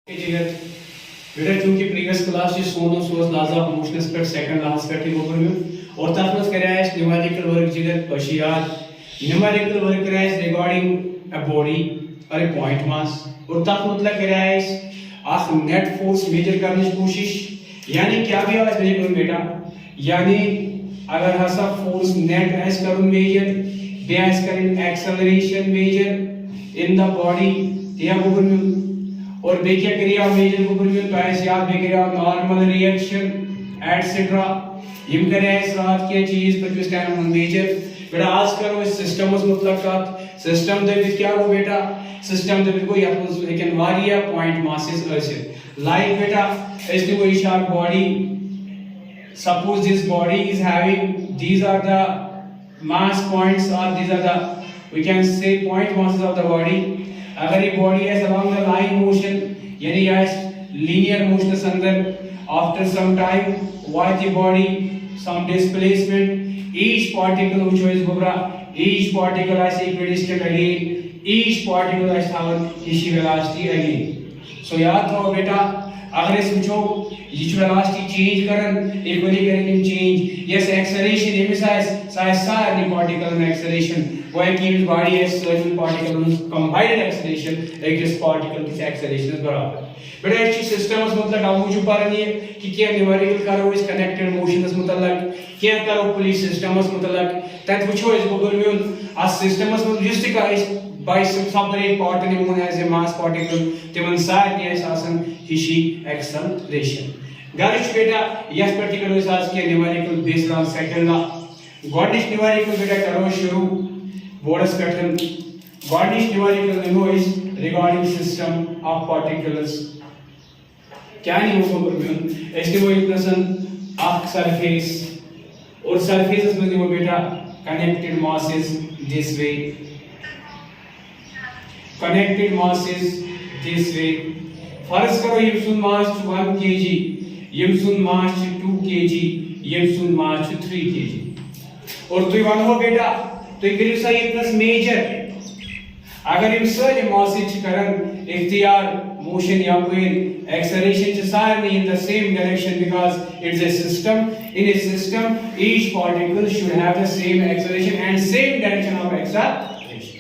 जिगर बेटा चूंकि प्रीवियस क्लास जो सोनो सोस लाजा इमोशनल्स पर सेकंड लास्ट पे ठीक ऊपर में और तखमस करया है न्यूमेरिकल वर्क जिगर पशियात न्यूमेरिकल वर्क करया है रिगार्डिंग अ बॉडी और ए पॉइंट मास और तख मतलब करया है आख नेट फोर्स मेजर करने की कोशिश यानी क्या भी आज मेजर करूं बेटा यानी अगर हसा फोर्स नेट एस करूं मेजर बे एस करें एक्सेलरेशन मेजर इन द बॉडी या ऊपर में और बे क्या करिया मेजर ऊपर में तो ऐसे याद बे करिया नॉर्मल रिएक्शन एटसेट्रा यम करे इस रात की चीज पर किस टाइम हम मेजर बेटा आज करो इस सिस्टम उस मुतलकात सिस्टम दे क्या हो बेटा सिस्टम दे को या लेकिन वारिया पॉइंट मासेस ऐसे लाइक बेटा इसने वो इशार body suppose this body is having these are the mass points or these are the we can say point masses of the body अगर ये body है along the line motion यानी यह linear motion के अंदर after some time what the body some displacement each particle which is gobra each particle is equidistant again each particle is our issue velocity again so याद रखो बेटा अगर इस पूछो ये वेलोसिटी चेंज करन इक्वली करें चेंज यस एक्सेलरेशन ये size सारी पार्टिकल में एक्सेलरेशन वो है कि इस बॉडी है सर्टेन पार्टिकल कंबाइंड एक्सेलरेशन एक इस पार्टिकल की एक्सेलरेशन बराबर बेटा इस सिस्टम से मतलब आप मुझे पता नहीं है कि क्या न्यूमेरिकल करो इस कनेक्टेड मोशन से मतलब क्या करो पुलिस सिस्टम से मतलब तब पूछो इस गूगल में आ सिस्टम से लॉजिस्टिक इस by some separate part in known as a mass particle तिमन सारे ऐसा आसन हिशी acceleration गालिश बेटा यस पर्टिकुलर सास के numerical based on second law गॉडिश न्यूमेरिकल बेटा करो शुरू बोर्ड्स पैटर्न गॉडिश numerical no is regarding system of particles क्या नहीं हो पर इसके वो इक्वेशन ऑफ सरफेस और सरफेसेस में वो बेटा connected masses this way connected masses this way फर्ज करो ये सुन मास 1 kg ये सुन मास 2 kg ये सुन मास 3 kg और तु वन हो बेटा तो करियो सा ये प्लस मेजर अगर हम सर मास करन इख्तियार मोशन या कोई एक्सेलरेशन च सारे in the same direction because it's a system in a system each particle should have the same acceleration and same direction of acceleration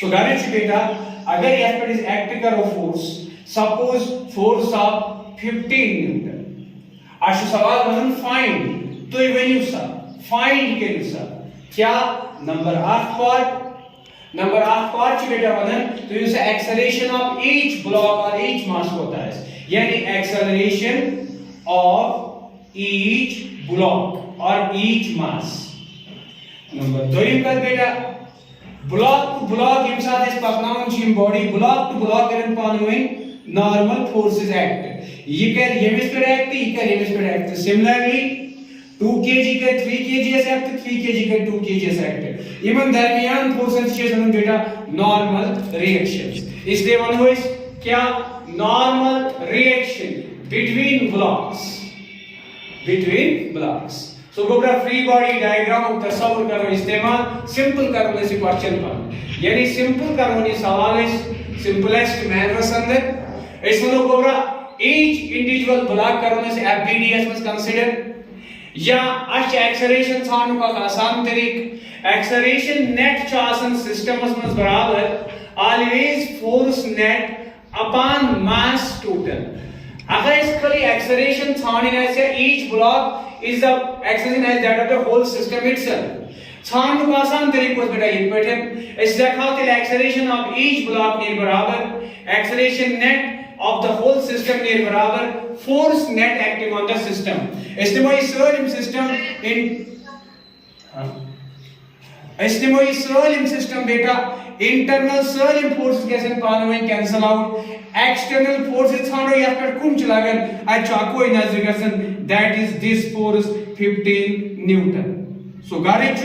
so गालिश बेटा अगर यहाँ पर इस एक्ट करो force suppose force of 15 newton आशु सवाल बनन फाइंड तो ये वैल्यू सा फाइंड करियो सा क्या नंबर ऑफ पार्ट बेटा बनन तो ये से एक्सेलरेशन ऑफ ईच ब्लॉक और ईच मास होता है यानी एक्सेलरेशन ऑफ ईच ब्लॉक और ईच मास नंबर 2 कर बेटा ब्लॉक टू ब्लॉक यम साथ इस पकनाउन छी बॉडी ब्लॉक टू ब्लॉक करन पानवें नॉर्मल फोर्सेस एक्ट ये कर यमिस पर एक्ट ये कर यमिस पर एक्ट सिमिलरली 2 kg का 3 kg ऐसे एक्ट 3 kg का 2 kg ऐसे एक्ट इवन दरमियान फोर्सेस के जन बेटा नॉर्मल रिएक्शंस इसलिए वन हो इस क्या नॉर्मल रिएक्शन बिटवीन ब्लॉक्स सो गोबरा फ्री बॉडी डायग्राम तस्वीर करो इस्तेमाल सिंपल करो इस क्वेश्चन पर यानी सिंपल करो ये सवाल इस सिंपलेस्ट मैनर अंदर इसमें तो गोबरा ईच इंडिविजुअल ब्लॉक करो इस एफबीडीएस में कंसीडर या अश एक्सेलरेशन छानने का आसान तरीक एक्सेलरेशन नेट चासन सिस्टम में बराबर always force net upon mass total अगर इस खाली एक्सेलरेशन छानने से each block is the acceleration as that of the whole system itself छानने का आसान तरीका बेटा ये पैटर्न इस देखा तो acceleration of each block near बराबर acceleration net of the whole system near बराबर force net acting on the system इसलिए सोलम सिस्टम सिस्टम बेटा इंटरनल सोलम फोर्सेस कैसे पानवें कैंसिल आउट एक्सटर्नल फोर्सेस छानो या पर कुम चलागन आ चाको नजर गसन that is this force 15 newton so गारिच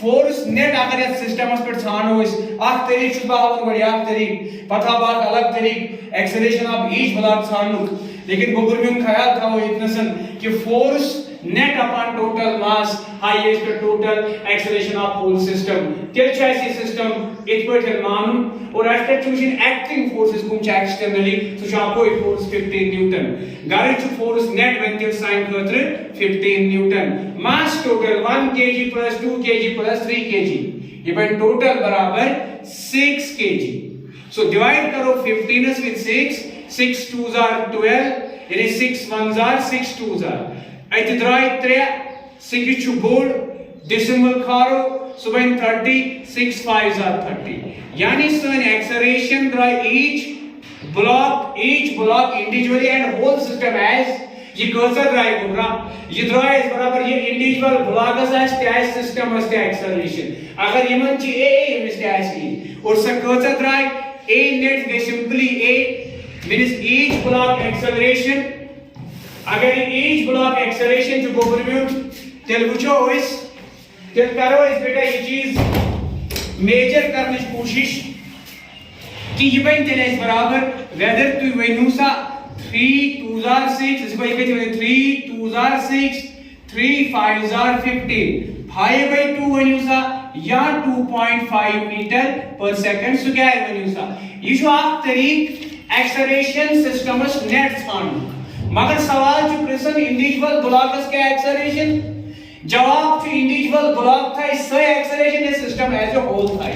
फोर्स नेट अगर इस सिस्टम पर छानो इस आख तरीक छ बावन बड़ी आख तरीक पता बात अलग तरीक एक्सेलरेशन ऑफ ईच ब्लॉक छानो लेकिन गोबर में ख्याल था वो इतना सन कि force net upon total mass highest the total acceleration of whole system tel chassis system it per manum or after choosing acting forces kum cha externally so shako force 15 newton garage force net when you sign khatre 15 newton mass total 1 kg plus 2 kg plus 3 kg even total barabar 6 kg so divide karo 15 with 6 6 2s are 12 yani 6 1s are 6 2s are It draai 3 6 board decimal kharo so when 30 6 5s are 30 yani sun acceleration draai each block individually and whole system as ये cursor drive होगा ये draai is बराबर ये individual block as as system as acceleration अगर ये मन ची a is as e और सा cursor drive a net they simply a means each block acceleration अगर each block acceleration जो गोबर में तेल बुझो इस तेल करो इस बेटा ये चीज मेजर करने की कोशिश कि ये बन तेल इस बराबर whether तू वैन्यू सा 3 2s are 6 इसको एक कहते 3 2s are 6 3 5s are 15 5/2 venue सा या 2.5 मीटर पर सेकंड सो क्या है वैन्यू सा ये जो आप तरीक एक्सेलरेशन सिस्टम नेट फाउंड मगर सवाल जो प्रश्न इंडिविजुअल ब्लॉक्स के एक्सेलरेशन जवाब जो इंडिविजुअल ब्लॉक था इससे एक्सेलरेशन इस सिस्टम एज अ होल था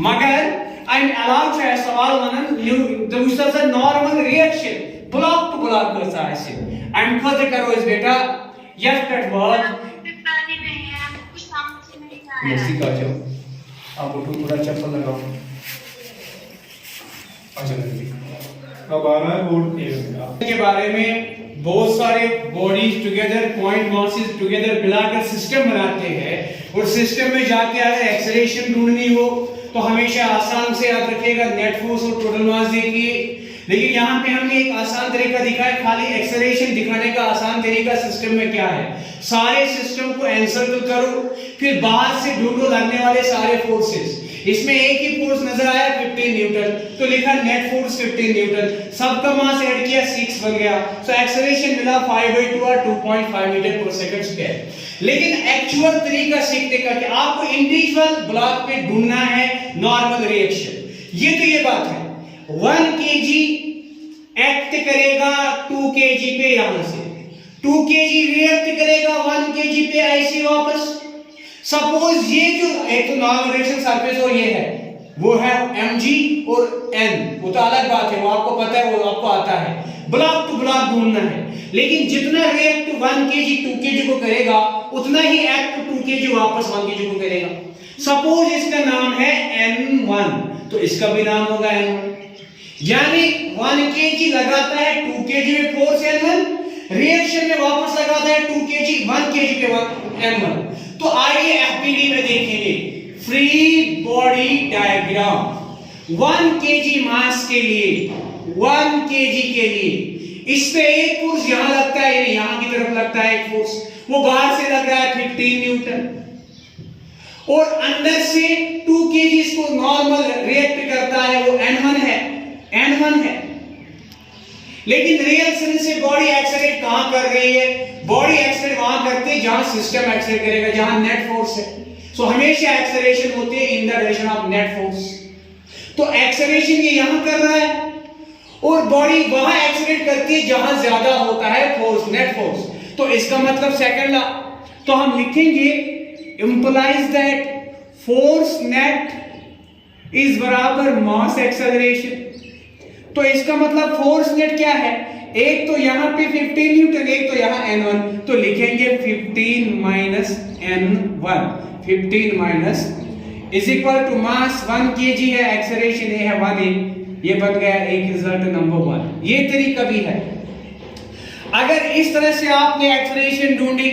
मगर आई एम अलाउड टू सवाल वनन द उस a normal reaction block to block करता है से आई एम खुद करो इस बेटा यस कट वर्ड मस्ती कर जाओ आप उठो पूरा चप्पल लगाओ अच्छा अब आ रहा है बोर्ड के बारे में बहुत सारे bodies together point masses together मिलाकर सिस्टम बनाते हैं और सिस्टम में जाके अगर एक्सेलरेशन ढूंढनी हो तो हमेशा आसान से याद रखिएगा नेट फोर्स और टोटल मास देखिए लेकिन यहाँ पे हमने एक आसान तरीका दिखाया खाली एक्सेलरेशन दिखाने का आसान तरीका सिस्टम में क्या है सारे सिस्टम को एनसर्कल करो फिर बाहर से ढूंढो लगने वाले सारे फोर्सेस इसमें एक ही फोर्स नजर आया 15 न्यूटन तो लिखा नेट फोर्स 15 न्यूटन सबका मास ऐड किया 6 बन गया सो एक्सेलरेशन मिला 5/2 और 2.5 मीटर पर सेकंड स्क्वायर लेकिन एक्चुअल तरीका सीखने का कि आपको इंडिविजुअल ब्लॉक पे ढूंढना है नॉर्मल रिएक्शन ये बात है 1 kg एक्ट करेगा 2 kg पे यहां से 2 kg रिएक्ट करेगा 1 kg पे ऐसे वापस सपोज ये जो एक तो नॉर्मल रिएक्शन सरफेस और ये है वो है mg और n वो तो अलग बात है वो आपको पता है वो आपको आता है ब्लॉक टू ब्लॉक ढूंढना है लेकिन जितना रिएक्ट 1 kg 2 kg को करेगा उतना ही एक्ट 2 kg वापस 1 kg को करेगा सपोज इसका नाम है n1 तो इसका भी नाम होगा n1 यानी 1 kg लगाता है 2 kg में फोर्स n1 रिएक्शन में वापस लगाता है 2 kg 1 kg पे n1 तो आइए एफपीडी में देखेंगे फ्री बॉडी डायग्राम 1 kg मास के लिए 1 kg के लिए इस पे एक फोर्स यहां लगता है यहां की तरफ लगता है एक फोर्स वो बाहर से लग रहा है 15 न्यूटन और अंदर से 2 kg इसको नॉर्मल रिएक्ट करता है वो n1 है लेकिन रियल सेंस से बॉडी एक्सेलरेट कहां कर रही है बॉडी एक्सेलरेट वहां करती है जहां सिस्टम एक्सेलरेट करेगा जहां नेट फोर्स है सो हमेशा एक्सेलरेशन होती है in the direction of net force तो एक्सेलरेशन ये यहां कर रहा है और बॉडी वहां एक्सेलरेट करती है जहां ज्यादा होता है फोर्स नेट फोर्स तो इसका मतलब सेकंड लॉ तो हम लिखेंगे implies that force net is बराबर मास एक्सेलरेशन तो इसका मतलब फोर्स नेट क्या है एक तो यहां पे 15 न्यूटन एक तो यहां n1 तो लिखेंगे 15 minus n1 15 minus is equal to mass 1 kg है एक्सेलरेशन ये है 1 ये बन गया एक रिजल्ट नंबर 1 ये तरीका भी है अगर इस तरह से आपने एक्सेलरेशन ढूंढी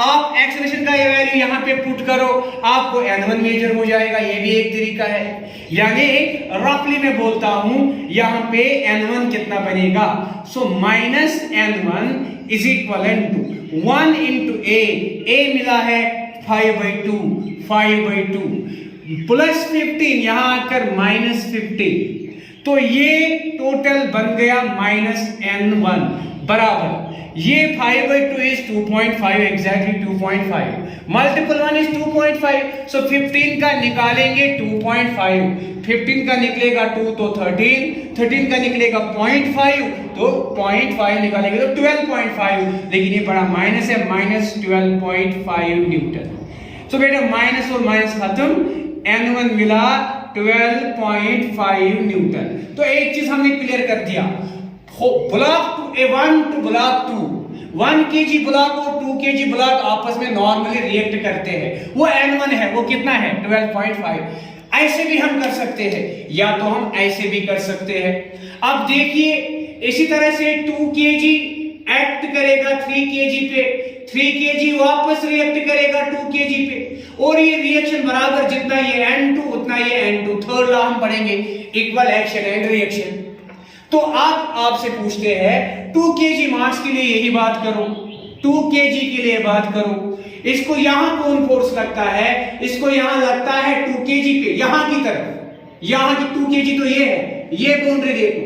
आप एक्सेलरेशन का ये वैल्यू यहां पे पुट करो आपको n1 मेजर हो जाएगा ये भी एक तरीका है यानी रफली मैं बोलता हूं यहां पे n1 कितना बनेगा so minus n1 is equivalent to 1 into a मिला है 5/2 प्लस 15 यहां आकर -15 तो ये टोटल बन गया -n1 बराबर ये 5/2 इज 2.5 एग्जैक्टली 2.5 मल्टीपल 1 इज 2.5 सो 15 का निकालेंगे 2.5 15 का निकलेगा 2 तो 13 का निकलेगा 0.5 तो 0.5 निकालेंगे तो 12.5 लेकिन ये बड़ा माइनस है -12.5 न्यूटन। सो बेटा माइनस और माइनस खत्म n1 मिला 12.5 न्यूटन। तो एक चीज हमने क्लियर कर दिया block A1 to block 2 1 kg block और 2 kg ब्लॉक आपस में नॉर्मली रिएक्ट करते हैं वो n1 है वो कितना है 12.5। ऐसे भी हम कर सकते हैं या तो हम ऐसे भी कर सकते हैं। अब देखिए इसी तरह से 2 kg एक्ट करेगा 3 kg पे 3 kg वापस रिएक्ट करेगा 2 kg पे और ये रिएक्शन बराबर जितना ये n2 उतना ये n2 थर्ड लॉ हम पढ़ेंगे इक्वल एक्शन एंड रिएक्शन। तो आप आपसे पूछते हैं 2 kg मास के लिए यही बात करो 2 kg के लिए बात करो इसको यहां कौन फोर्स लगता है इसको यहां लगता है 2 kg पे यहां की तरफ यहां की 2 kg तो ये है ये बाउंड्री देखो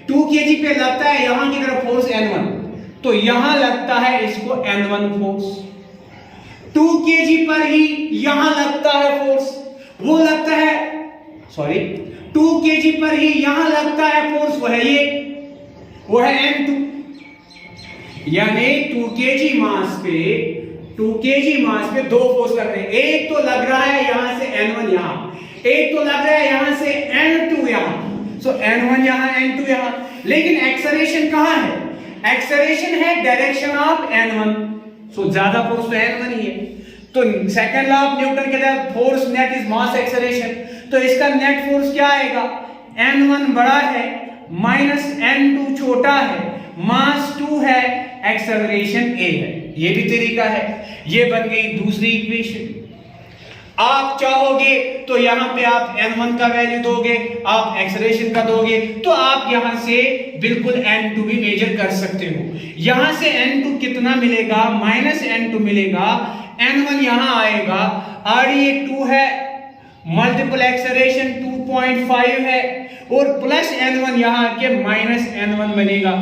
2 kg पे लगता है यहां की तरफ फोर्स n1 तो यहां लगता है इसको n1 फोर्स 2 kg पर ही यहां लगता है फोर्स वो लगता है 2 kg पर ही यहां लगता है फोर्स वो है n2 यानी 2 kg मास पे दो फोर्स लग रहे हैं एक तो लग रहा है यहां से n1 यहां एक तो लग रहा है यहां से n2 यहां सो n1 यहां n2 यहां लेकिन एक्सेलरेशन कहां है एक्सेलरेशन है डायरेक्शन ऑफ n1 सो ज्यादा फोर्स तो n1 ही है। तो सेकंड लॉ ऑफ न्यूटन के तहत force net is mass acceleration तो इसका नेट फोर्स क्या आएगा n1 बड़ा है माइनस n2 छोटा है मास 2 है एक्सेलरेशन a है। ये भी तरीका है ये बन गई दूसरी इक्वेशन। आप चाहोगे तो यहां पे आप n1 का वैल्यू दोगे आप एक्सेलरेशन का दोगे तो आप यहां से बिल्कुल n2 भी मेजर कर सकते हो। यहां से n2 कितना मिलेगा -n2 मिलेगा n1 यहां आएगा और ये 2 है मल्टीपल एक्सेलरेशन 2.5 है और प्लस n1 यहां के -n1 बनेगा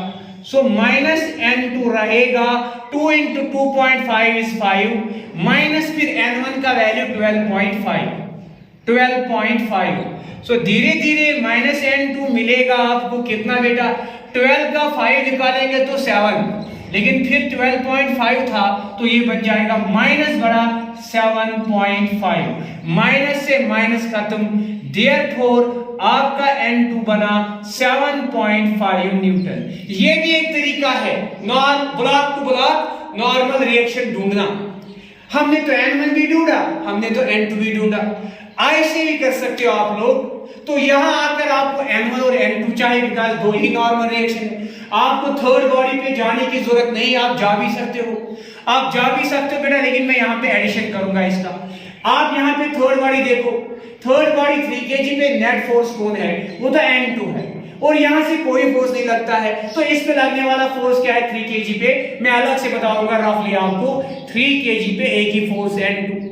सो -n2 रहेगा 2 into 2.5 is 5 माइनस फिर n1 का वैल्यू 12.5 सो धीरे धीरे -n2 मिलेगा आपको कितना बेटा 12 का 5 निकालेंगे तो 7 लेकिन फिर 12.5 था तो ये बन जाएगा माइनस बड़ा 7.5 माइनस से माइनस खत्म देयरफॉर आपका n2 बना 7.5 न्यूटन। ये भी एक तरीका है block to block normal reaction ढूंढना। हमने तो n1 भी ढूंढा हमने तो n2 भी ढूंढा ऐसे भी कर सकते हो आप लोग। तो यहां आकर आपको n1 और n2 चाहिए बिकॉज़ दो ही नॉर्मल रिएक्शन है आपको थर्ड बॉडी पे जाने की जरूरत नहीं आप जा भी सकते हो बेटा लेकिन मैं यहां पे एडिशन करूंगा इसका। आप यहां पे थर्ड बॉडी देखो थर्ड बॉडी 3 kg पे नेट फोर्स कौन है वो तो n2 है और यहां से कोई फोर्स नहीं लगता है तो इस पे लगने वाला फोर्स क्या है 3 kg पे मैं अलग से बताऊंगा रफली आपको 3 kg पे एक ही फोर्स है n2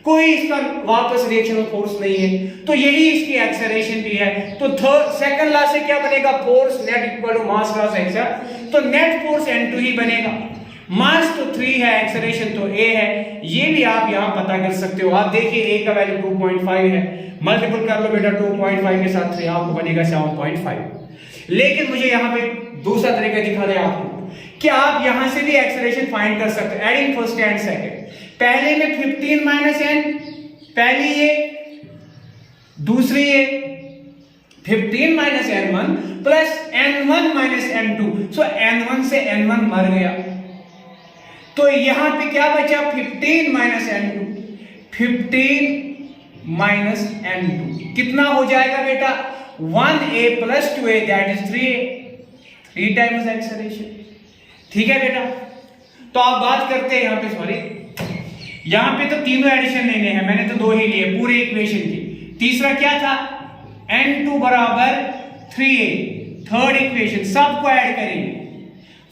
कोई इसका वापस रिएक्शन फोर्स नहीं है तो यही इसकी एक्सेलरेशन भी है। तो सेकंड लॉ से क्या बनेगा force net equal to mass cross accel तो नेट फोर्स n2 ही बनेगा मास तो 3 है एक्सेलरेशन तो a है ये भी आप यहां पता कर सकते हो। आप देखिए a का वैल्यू 2.5 है मल्टीपल कर लो बेटा 2.5 के साथ 3 आपको बनेगा 7.5। लेकिन मुझे यहां पे दूसरा तरीका दिखा दे आपको कि आप यहां से भी एक्सेलरेशन फाइंड कर सकते हो एडिंग फर्स्ट एंड सेकंड। पहले में 15 माइनस n पहली ये दूसरी ये 15 minus n1 plus n1 minus n2 सो n1 से n1 मर गया तो यहां पे क्या बचा 15 माइनस n2 15 माइनस n2 कितना हो जाएगा बेटा 1a plus 2a that is 3a 3 times acceleration. ठीक है बेटा तो आप बात करते हैं यहां पे यहां पे तो तीनों एडिशन लेने हैं मैंने तो दो ही लिए पूरे इक्वेशन की। तीसरा क्या था n2 बराबर 3a थर्ड इक्वेशन सबको ऐड करेंगे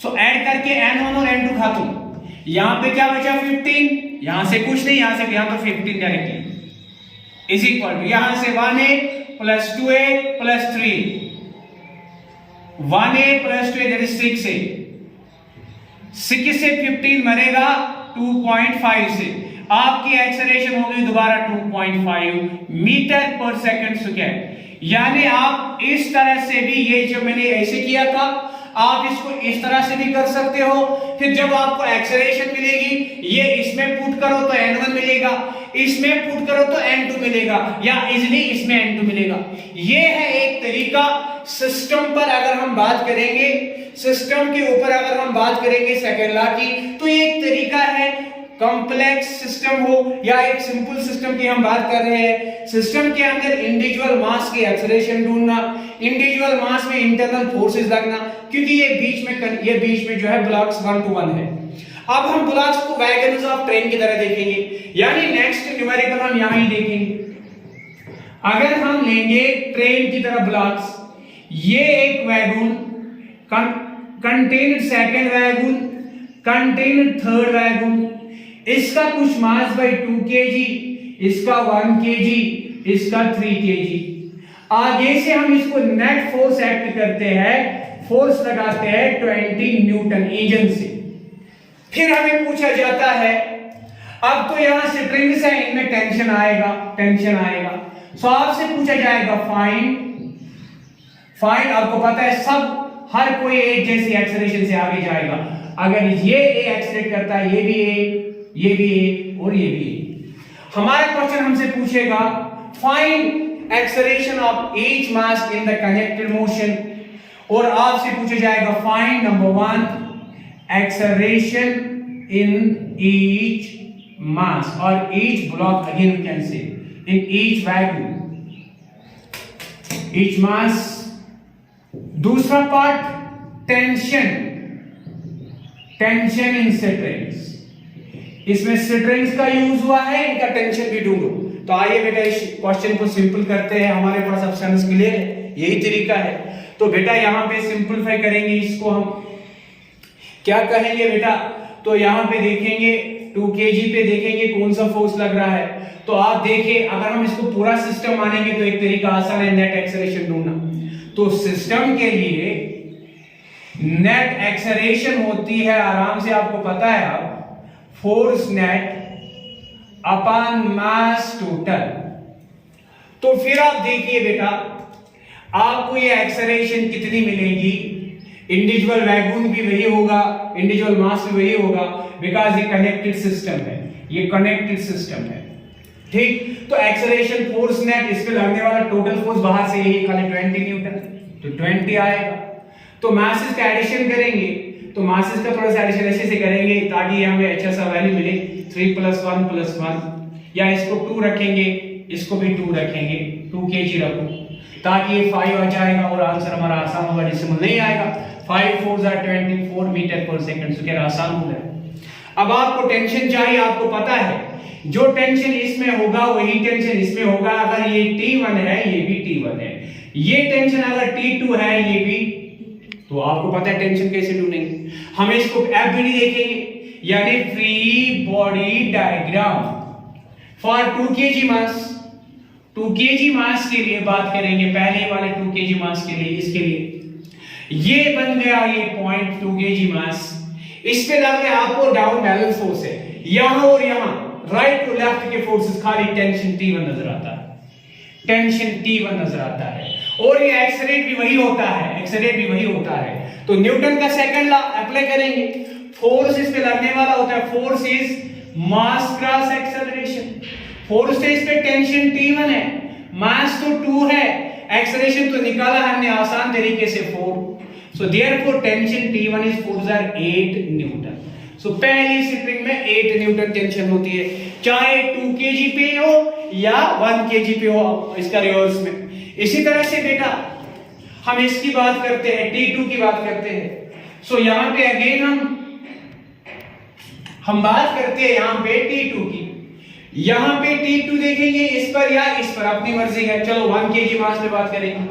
सो ऐड करके n1 और n2 खत्म। यहां पे क्या बचा 15 यहां से कुछ नहीं यहां से यहां तो 15 डायरेक्टली इज इक्वल टू यहां से 1a plus 2a plus 3 1a plus 2 that is 6a, 6 से 15 मरेगा 2.5 से, आपकी एक्सेलरेशन होगी दोबारा 2.5 मीटर पर सेकंड स्क्वायर। यानी आप इस तरह से भी, ये जो मैंने ऐसे किया था, आप इसको इस तरह से भी कर सकते हो। फिर जब आपको एक्सेलरेशन मिलेगी, ये इसमें पुट करो तो n1 मिलेगा, इसमें पुट करो तो n2 मिलेगा, या इजिली इसमें n2 मिलेगा। ये है एक तरीका। सिस्टम पर अगर हम बात करेंगे, सिस्टम के ऊपर अगर हम बात करेंगे सेकंड लॉ की, तो ये एक तरीका है। कॉम्प्लेक्स सिस्टम हो या एक सिंपल सिस्टम की हम बात कर रहे हैं, सिस्टम के अंदर इंडिविजुअल मास की एक्सेलरेशन ढूंढना, इंडिविजुअल मास में इंटरनल फोर्सेस लगना, क्योंकि ये बीच में जो है ब्लॉक्स 1 to 1 है। अब हम ब्लॉक्स को वैगन्स ऑफ ट्रेन की तरह देखेंगे, यानी नेक्स्ट न्यूमेरिकल हम यहां ही देखेंगे। अगर हम लेंगे ट्रेन की तरह ब्लॉक्स, ये एक wagon contained second wagon, contained third wagon, इसका कुछ मास बाई 2 kg, इसका 1 kg, इसका 3 kg। आगे से हम इसको नेट फोर्स एक्ट करते हैं, फोर्स लगाते हैं 20 न्यूटन इंजन से। फिर हमें पूछा जाता है, अब तो यहां स्ट्रिंग्स है, इनमें टेंशन आएगा, सो आपसे पूछा जाएगा फाइंड, आपको पता है सब हर कोई एक जैसी एक्सेलरेशन से आगे जाएगा। अगर ये ए एक्सेलरेट करता है, ये भी ए और ये भी ए। हमारा क्वेश्चन हमसे पूछेगा find acceleration of each mass in the connected motion, और आपसे पूछा जाएगा find number 1 acceleration in each mass और each block, again we can say in each wagon, each mass. दूसरा पार्ट टेंशन इन स्ट्रिंग्स, इसमें strings का use हुआ है, इनका टेंशन भी ढूंढो। तो आइए बेटा इस क्वेश्चन को सिंपल करते हैं, हमारे पास ऑप्शंस क्लियर है, यही तरीका है। तो बेटा यहां पे सिंपलीफाई करेंगे, इसको हम क्या कहेंगे बेटा, तो यहां पे देखेंगे 2 kg पे देखेंगे कौन सा फोर्स लग रहा है। तो आप देखिए, अगर हम इसको पूरा सिस्टम मानेंगे तो एक तरीका आसान है नेट एक्सेलरेशन ढूंढना। तो सिस्टम के लिए नेट एक्सेलरेशन होती है, आराम से आपको पता है, अब force net upon mass total. तो फिर आप देखिए बेटा, आपको ये एक्सेलरेशन कितनी मिलेगी, इंडिविजुअल वैगन भी वही होगा, इंडिविजुअल मास भी वही होगा, बिकॉज ये कनेक्टेड सिस्टम है, ये कनेक्टेड सिस्टम है, ठीक। तो एक्सेलरेशन फोर्स नेट, इस पे लगने वाला टोटल फोर्स बाहर से यही खाली 20 न्यूटन, तो 20 आएगा। तो मासेस का एडिशन करेंगे, तो मासेस का थोड़ा सा एडिशन ऐसे से करेंगे ताकि हमें अच्छा सा वैल्यू मिले, 3 + 1 + 1, या इसको 2 रखेंगे, इसको भी 2 रखेंगे, 2 kg रखो, ताकि ये 5 आ जाएगा और आंसर हमारा आसान होगा, डेसिमल नहीं आएगा। 5 4 are 24 मीटर पर सेकंड, तो क्या आसान हो गया। अब आपको टेंशन चाहिए, आपको पता है जो टेंशन इसमें होगा वही टेंशन इसमें होगा। अगर ये T1 है, ये भी T1 है, ये टेंशन अगर T2 है, ये भी, तो आपको पता है टेंशन कैसे ढूंढेंगे। हम इसको एफ भी नहीं देखेंगे, यानी free body diagram for 2 kg mass. 2 kg मास के लिए बात करेंगे, पहले वाले 2 kg मास के लिए, इसके लिए ये बन गया ये पॉइंट 2 kg मास। इस पे लग रहा है आपको डाउन बैलेंस फोर्स है, यहां और यहां राइट टू लेफ्ट के फोर्सेस, खाली टेंशन T1 नजर आता है, टेंशन T1 नजर आता है, और ये एक्सेलरेट भी वही होता है, तो न्यूटन का सेकंड लॉ अप्लाई करेंगे। फोर्स इस पे लगने वाला होता है, force is mass cross acceleration. Force से इस पे टेंशन T1 है, मास तो 2 है, एक्सेलरेशन तो निकाला हमने आसान तरीके से 4, so therefore tension T1 is 8 newton. So पहली स्प्रिंग में 8 न्यूटन टेंशन होती है, चाहे 2 kg पे हो या 1 kg पे हो, इसका रिवर्स में। इसी तरह से बेटा हम इसकी बात करते हैं, T2 की बात करते हैं। सो यहां पे अगेन हम बात करते हैं यहां पे T2 की। यहां पे T2 देखेंगे इस पर या इस पर, अपनी मर्जी है। चलो 1 kg मास पे बात करेंगे,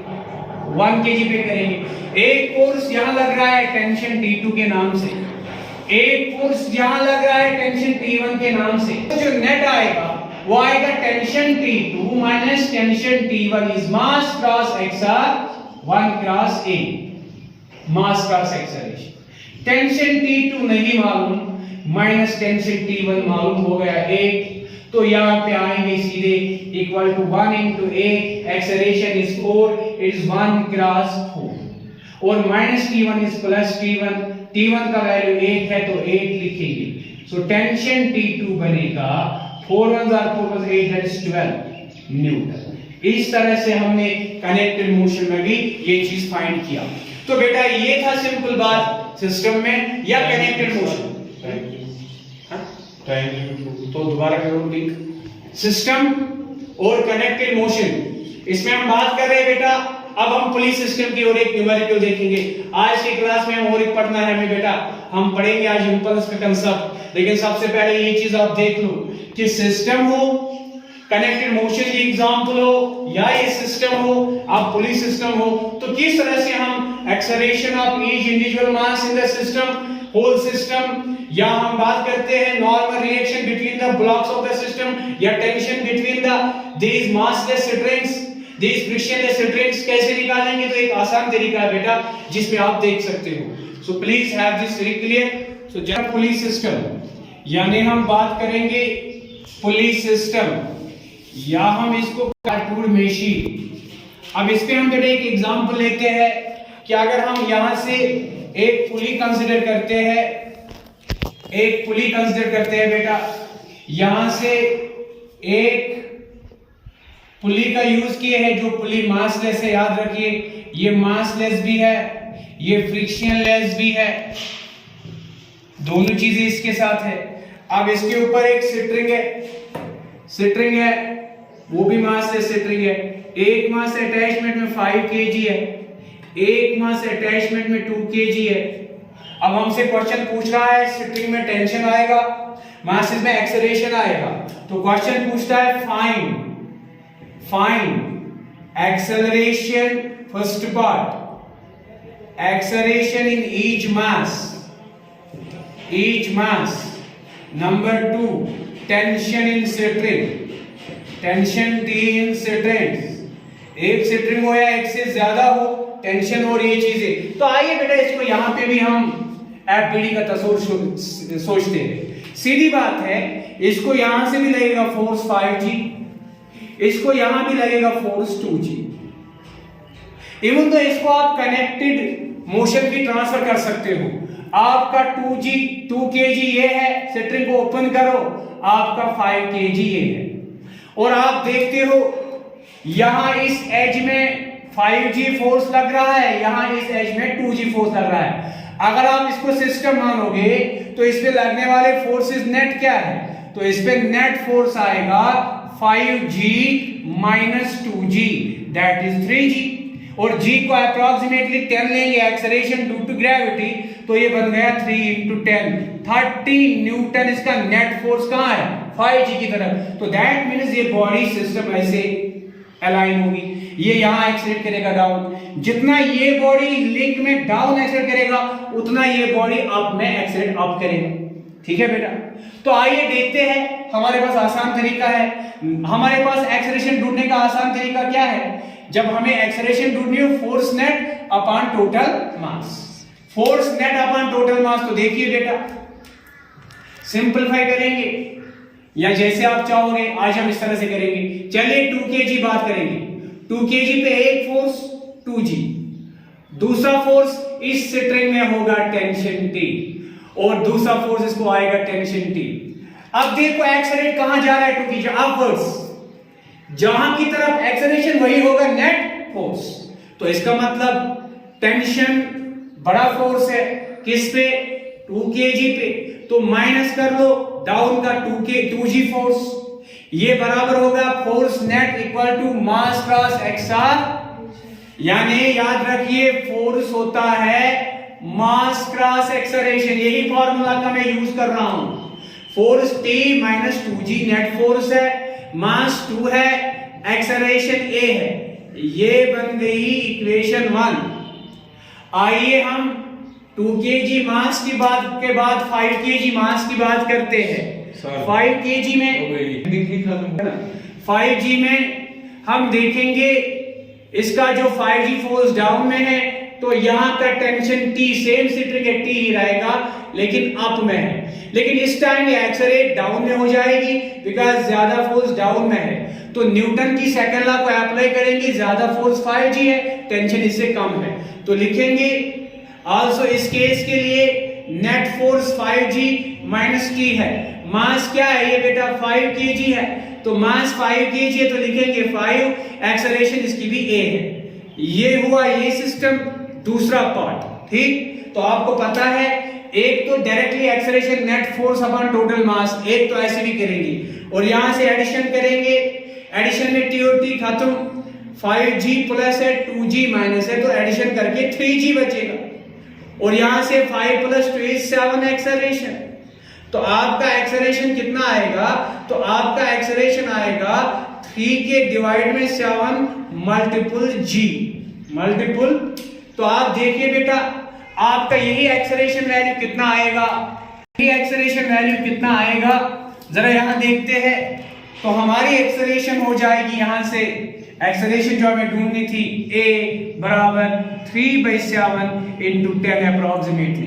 1 kg पे करेंगे। एक फोर्स यहां लग रहा है टेंशन T2 के नाम से, एक फोर्स यहां लग रहा है टेंशन T1 के नाम से। तो जो नेट आएगा वो आएगा tension T2 minus tension T1 is mass cross XR 1 cross A। Mass cross acceleration. Tension T2 नहीं मालूम, माइनस टेंशन T1 मालूम हो गया 1, तो यहाँ पे आएंगे सीधे equal to 1 into A, acceleration is 4, it is 1 cross 4, और minus T1 is plus T1, T1 का वैल्यू 8 है तो 8 लिखेंगे। सो टेंशन T2 बनेगा 4 1s are 4 plus 8, that is 12 Newton. इस तरह से हमने कनेक्टेड मोशन में भी ये चीज फाइंड किया। तो बेटा ये था सिंपल बात सिस्टम में या कनेक्टेड मोशन। तो दोबारा करो लिंक, सिस्टम और कनेक्टेड मोशन, इसमें हम बात कर रहे हैं बेटा। अब हम पुलिस सिस्टम की और एक न्यूमेरिकल देखेंगे। आज की क्लास में हम और एक पढ़ना है हमें बेटा, हम पढ़ेंगे आज इंपल्स का कंसेप्ट। लेकिन सबसे पहले ये चीज आप देख लो कि सिस्टम हो, कनेक्टेड मोशन की एग्जांपल हो, या ये सिस्टम हो, आप पुलिस सिस्टम हो, तो किस तरह से हम acceleration of each individual mass in the system, whole system, या हम बात करते हैं normal reaction between the blocks of the system, या tension between the these massless strings, these frictionless strings कैसे निकालेंगे। तो एक आसान तरीका है बेटा जिसमें आप देख सकते हो। So please have this very clear. So जब पुलिस सिस्टम, यानी हम बात करेंगे पुलिस सिस्टम, या हम इसको कार्टून मशीन। अब इस पे हम बेटा एक एग्जांपल लेते हैं कि अगर हम यहां से एक पुली कंसीडर करते हैं, एक पुली कंसीडर करते हैं बेटा, यहां से एक पुली का यूज किए है, जो पुली मासलेस है, याद रखिए ये मासलेस भी है, ये फ्रिक्शनलेस भी है, दोनों चीजें इसके साथ है। अब इसके ऊपर एक स्ट्रिंग है, वो भी मासलेस स्ट्रिंग है। एक मास अटैचमेंट में 5 kg है, एक मास अटैचमेंट में 2 kg है। अब हमसे क्वेश्चन पूछ रहा है स्ट्रिंग में टेंशन आएगा, मासेस में एक्सेलरेशन आएगा, तो क्वेश्चन पूछता है find acceleration, first part acceleration in each mass, number 2 tension in string, tension T in strings, एक स्ट्रिंग हो या एक से ज्यादा हो, टेंशन और ये चीजें। तो आइए बेटा इसको यहां पे भी हम एफबीडी का तस्वीर सोचते हैं। सीधी बात है, इसको यहां से भी लगेगा फोर्स 5G, इसको यहां भी लगेगा फोर्स 2G। इवन तो इसको आप कनेक्टेड मोशन भी ट्रांसफर कर सकते हो। आपका 2 kg ये है, स्ट्रिंग को ओपन करो, आपका 5 kg ये है, और आप देखते हो यहां इस एज में 5G फोर्स लग रहा है, यहां इस एज में 2G फोर्स लग रहा है। अगर आप इसको सिस्टम मानोगे तो इस पे लगने वाले फोर्सेस नेट क्या है, तो इस पे नेट फोर्स आएगा 5G minus 2G, that is 3G, और G को अप्रोक्सीमेटली 10 लेंगे, एक्सेलरेशन ड्यू टू ग्रेविटी, तो ये बन गया 3 into 10, 30 न्यूटन इसका नेट फोर्स कहां है, 5G की तरफ। तो दैट मींस ये बॉडी सिस्टम ऐसे अलाइन होगी, ये यहां एक्सेलरेट करेगा डाउन, जितना ये बॉडी लिंक में डाउन एक्सेलरेट करेगा उतना ये बॉडी अप में एक्सेलरेट अप करेगा। ठीक है बेटा, तो आइए देखते हैं, हमारे पास आसान तरीका है। हमारे पास एक्सेलरेशन ढूंढने का आसान तरीका क्या है, जब हमें एक्सेलरेशन ढूंढनी हो, force net upon total mass, force net upon total mass. तो देखिए बेटा, सिंपलीफाई करेंगे या जैसे आप चाहोगे, आज हम इस तरह से करेंगे। चलिए 2 kg बात करेंगे, 2 kg पे एक फोर्स 2G, दूसरा फोर्स इस स्ट्रिंग में होगा टेंशन T, और दूसरा फोर्स इसको आएगा टेंशन T। अब देखो एक्सेलरेट कहां जा रहा है, 2 kg अपवर्ड्स, जहां की तरफ एक्सेलरेशन वही होगा नेट फोर्स। तो इसका मतलब टेंशन बड़ा फोर्स है किस पे, 2 kg पे, तो माइनस कर लो डाउन का 2G फोर्स, ये बराबर होगा force net equal to mass cross XR, यानी याद रखिए फोर्स होता है मास क्रॉस एक्सेलरेशन, यही फॉर्मूला का मैं यूज कर रहा हूं। Force T minus 2G net force है, मास 2 है, एक्सेलरेशन A है, ये बन गई इक्वेशन 1। आइए हम 2 kg मास की बात के बाद 5 kg मास की बात करते हैं। 5 kg में 5G में हम देखेंगे इसका जो 5G फोर्स डाउन में है तो यहाँ का टेंशन T सेम सिट्रिक है, T ही रहेगा, लेकिन अप में है। लेकिन इस टाइम ये एक्सेलरेट डाउन में हो जाएगी बिकॉज ज्यादा फोर्स डाउन में है। तो न्यूटन की सेकंड लॉ को अप्लाई करेंगे, ज्यादा फोर्स 5G है, टेंशन इससे कम है, तो लिखेंगे आल्सो इस केस के लिए net force 5G minus T है। मास क्या है ये बेटा 5 kg है, तो मास 5 kg है, तो लिखेंगे 5, एक्सेलरेशन इसकी भी A है। ये हुआ ये सिस्टम, दूसरा पार्ट, ठीक। तो आपको पता है एक तो directly acceleration net force upon total mass, एक तो ऐसे भी करेंगे और यहां से एडिशन करेंगे, एडिशन में T और T खत्म, 5G प्लस है 2G माइनस है, तो एडिशन करके 3G बचेगा और यहां से 5 प्लस 2 is 7 एक्सेलरेशन। तो आपका एक्सेलरेशन कितना आएगा, तो आपका एक्सेलरेशन आएगा 3 के डिवाइड में 7 मल्टीपल G मल्टीपल। तो आप देखिए बेटा आपका यही एक्सेलरेशन वैल्यू कितना आएगा, यही एक्सेलरेशन वैल्यू कितना आएगा, जरा यहां देखते हैं। तो हमारी एक्सेलरेशन हो जाएगी यहां से, एक्सेलरेशन जो हमें ढूंढनी थी A बराबर 3/7 इंटू 10 अप्रोक्सीमेटली।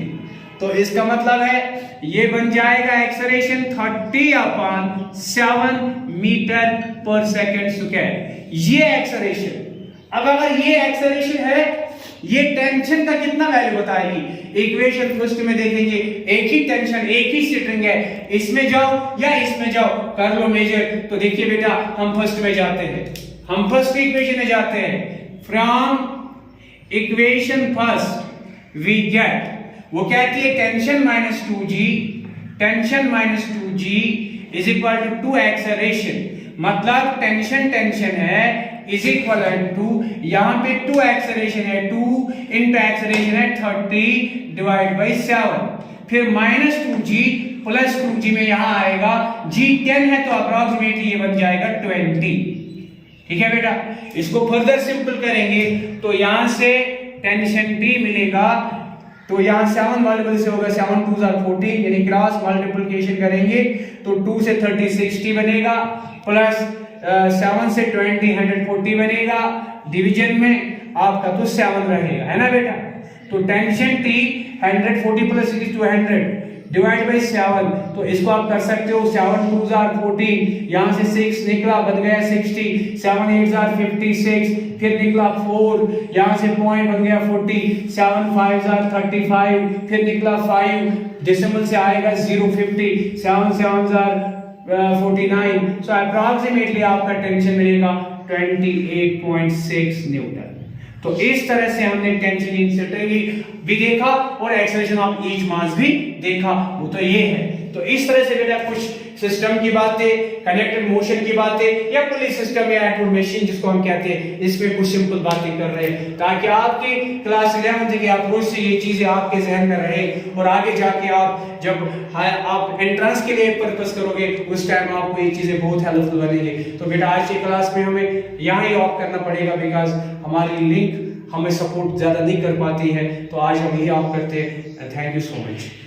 तो इसका मतलब है ये बन जाएगा एक्सेलरेशन 30/7 मीटर पर सेकंड स्क्वायर, ये एक्सेलरेशन। अब अगर ये एक्सेलरेशन है, ये टेंशन का कितना वैल्यू बताएगी, इक्वेशन फर्स्ट में देखेंगे, एक ही टेंशन एक ही स्ट्रिंग है, इसमें जाओ या इसमें जाओ, कर लो मेजर। तो देखिए बेटा हम फर्स्ट में जाते हैं, हम फर्स्ट इक्वेशन में जाते हैं। From equation first we get, वो कहती है tension minus 2G, tension minus 2G is equal to 2 acceleration. मतलब टेंशन टेंशन है इज इक्वल टू, यहां पे 2 एक्सेलरेशन है, 2 इंटू एक्सेलरेशन है 30 डिवाइड बाई 7, फिर माइनस 2G प्लस 2G में यहां आएगा, G 10 है तो अप्रोक्सीमेटली ये बन जाएगा 20। ठीक है बेटा, इसको फर्दर सिंपल करेंगे तो यहां से टेंशन T मिलेगा, तो यहां 7 मल्टीपल से होगा, 7 2 are 14, यानी क्रॉस मल्टीप्लिकेशन करेंगे तो 2 से 30 60 बनेगा, प्लस 7 से 20 140 बनेगा, डिवीजन में आपका तो 7 रहेगा, है ना बेटा। तो tension T 140 plus 6 200 divide by 7, तो इसको आप कर सकते हो, 7 2 are 14, यहां से 6 निकला बन गया 60, 7 8 are 56, फिर निकला 4, यहां से पॉइंट बन गया 40, 7 5 are 35, फिर निकला 5, डेसिमल से आएगा 050, 7 7 are 49, सो अप्रोक्सीमेटली आपका टेंशन मिलेगा 28.6 न्यूटन। तो इस तरह से हमने टेंशन इन सिट्रिक भी देखा और एक्सेलरेशन ऑफ ईच मास भी देखा, वो तो ये है। तो इस तरह से बेटा कुछ सिस्टम की बातें, कनेक्टेड मोशन की बातें, या पुलिस सिस्टम या एक्टिव मशीन जिसको हम कहते हैं, इसमें कुछ सिंपल बातें कर रहे हैं ताकि आपकी क्लास 11 के अप्रोच से ये चीजें आपके जहन में रहे और आगे जाके आप जब आप एंट्रेंस के लिए पर्पस करोगे उस टाइम आपको ये चीजें बहुत हेल्पफुल बनेंगे। तो बेटा आज की क्लास में हमें यहाँ ही ऑफ करना पड़ेगा बिकॉज हमारी लिंक हमें सपोर्ट ज्यादा नहीं कर पाती है, तो आज हम यही ऑफ करते हैं। Thank you so much.